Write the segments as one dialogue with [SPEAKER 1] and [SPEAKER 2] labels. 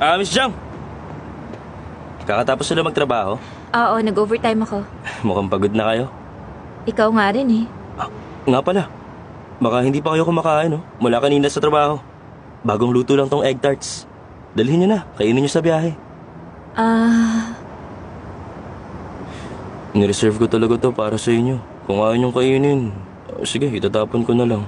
[SPEAKER 1] Miss Jang! Kakatapos na magtrabaho?
[SPEAKER 2] Oo, nag-overtime ako.
[SPEAKER 1] Mukhang pagod na kayo.
[SPEAKER 2] Ikaw nga rin eh.
[SPEAKER 1] Nga pala. Baka hindi pa kayo kumakain, no? Mula kanina sa trabaho. Bagong luto lang tong egg tarts. Dalhin niyo na. Kainin niyo sa biyahe. Nireserve ko talaga to para sa inyo. Kung ayaw niyong kainin, sige, itatapon ko na lang.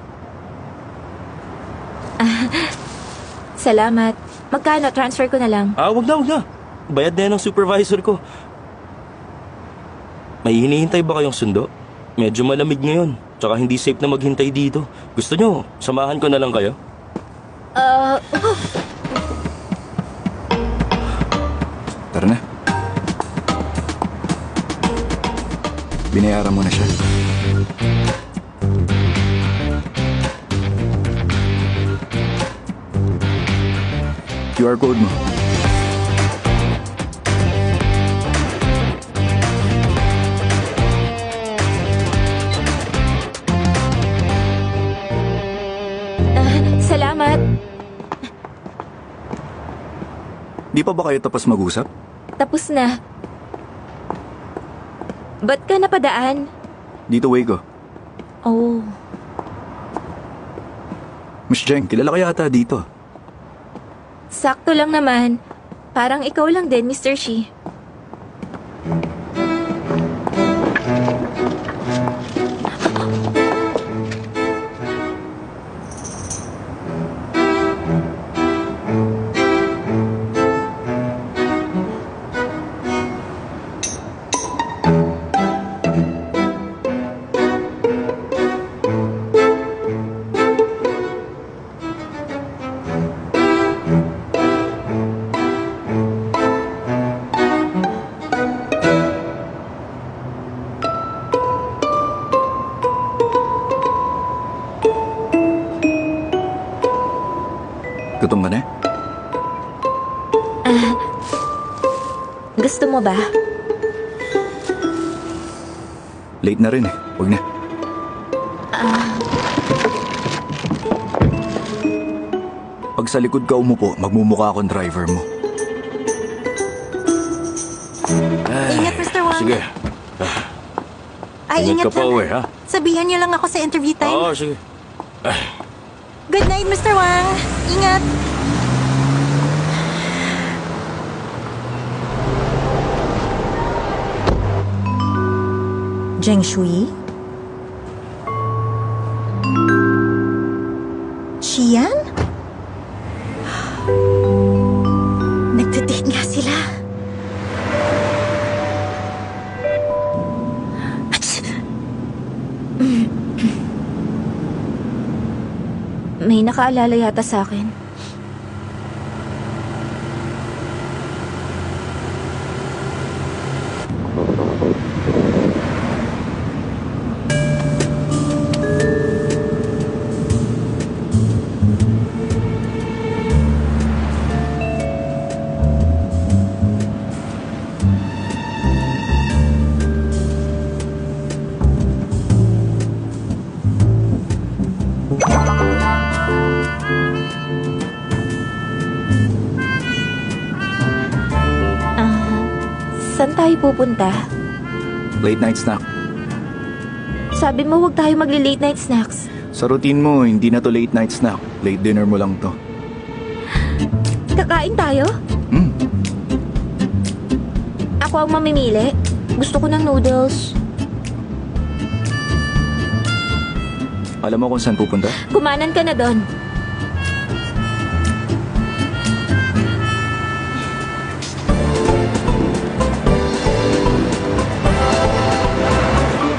[SPEAKER 2] Salamat. Magkano? Transfer ko na lang.
[SPEAKER 1] Wag na. Bayad na yan ng supervisor ko. May hinihintay ba kayong sundo? Medyo malamig ngayon. Tsaka hindi safe na maghintay dito. Gusto nyo, samahan ko na lang kayo?
[SPEAKER 3] Tara na. Binayaran mo na siya. QR code mo.
[SPEAKER 2] Salamat.
[SPEAKER 3] Di pa ba kayo tapos mag-usap?
[SPEAKER 2] Tapos na. Ba't ka napadaan?
[SPEAKER 3] Dito way ko.
[SPEAKER 2] Oh.
[SPEAKER 3] Miss Jeng, kilala ka yata dito.
[SPEAKER 2] Sakto lang naman. Parang ikaw lang din, Mr. Shi.
[SPEAKER 3] Gutom ka na?
[SPEAKER 2] Gusto mo ba?
[SPEAKER 3] Late na rin eh. Huwag na. Pag sa likod ka umupo, magmumukha akong driver mo.
[SPEAKER 4] Ingat, Mr. Wang.
[SPEAKER 1] Sige.
[SPEAKER 4] Ingat
[SPEAKER 1] ka pa
[SPEAKER 4] lang.
[SPEAKER 1] uwi, ha?
[SPEAKER 4] Sabihan niyo lang ako sa interview time.
[SPEAKER 1] Oo, sige.
[SPEAKER 4] Good night, Mr. Wang. Ingat. Zheng Shui? Xian? Nagtitake nga sila.
[SPEAKER 2] May nakaalala yata sa akin. Saan tayo pupunta?
[SPEAKER 3] Late night snack.
[SPEAKER 2] Sabi mo huwag tayo magli-late night snacks.
[SPEAKER 3] Sa routine mo, hindi na to late night snack. Late dinner mo lang to.
[SPEAKER 2] Kakain tayo? Ako ang mamimili. Gusto ko ng noodles.
[SPEAKER 3] Alam mo kung saan pupunta?
[SPEAKER 2] Kumanan ka na doon.